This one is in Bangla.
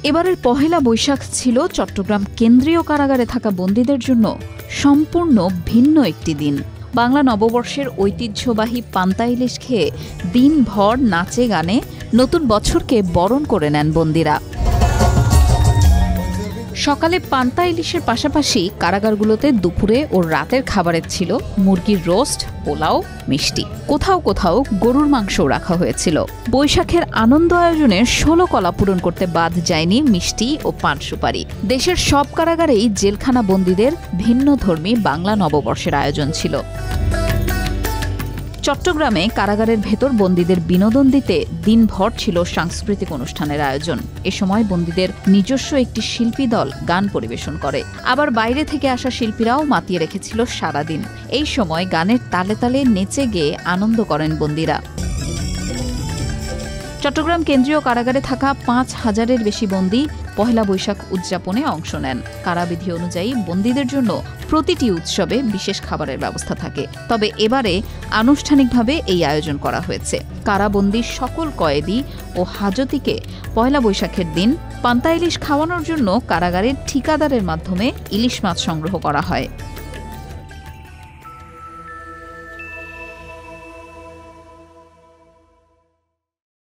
এবারের পহেলা বৈশাখ ছিল চট্টগ্রাম কেন্দ্রীয় কারাগারে থাকা বন্দীদের জন্য সম্পূর্ণ ভিন্ন একটি দিন। বাংলা নববর্ষের ঐতিহ্যবাহী পান্তা ইলিশ খেয়ে দিনভর নাচে গানে নতুন বছরকে বরণ করে নেন বন্দীরা। সকালে পান্তা ইলিশের পাশাপাশি কারাগারগুলোতে দুপুরে ও রাতের খাবারের ছিল মুরগির রোস্ট, পোলাও, মিষ্টি, কোথাও কোথাও গরুর মাংসও রাখা হয়েছিল। বৈশাখের আনন্দ আয়োজনে 16 কলা পূরণ করতে বাদ যায়নি মিষ্টি ও পান সুপারি। দেশের সব কারাগারেই জেলখানা বন্দীদের ভিন্নধর্মী বাংলা নববর্ষের আয়োজন ছিল। চট্টগ্রামে কারাগারের ভেতর বন্দীদের বিনোদন দিতে দিনভর ছিল সাংস্কৃতিক অনুষ্ঠানের আয়োজন। এ সময় বন্দীদের নিজস্ব একটি শিল্পী দল গান পরিবেশন করে, আবার বাইরে থেকে আসা শিল্পীরাও মাতিয়ে রেখেছিল সারাদিন। এই সময় গানের তালে তালে নেচে গেয়ে আনন্দ করেন বন্দীরা। চট্টগ্রাম কেন্দ্রীয় কারাগারে থাকা ৫,০০০-এর বেশি বন্দী পহেলা বৈশাখ উদযাপনে অংশ নেন। কারাবিধি অনুযায়ী বন্দীদের জন্য প্রতিটি উৎসবে বিশেষ খাবারের ব্যবস্থা থাকে, তবে এবারে আনুষ্ঠানিকভাবে এই আয়োজন করা হয়েছে। কারাবন্দী সকল কয়েদি ও হাজতিকে পহেলা বৈশাখের দিন পান্তা ইলিশ খাওয়ানোর জন্য কারাগারের ঠিকাদারের মাধ্যমে ইলিশ মাছ সংগ্রহ করা হয়।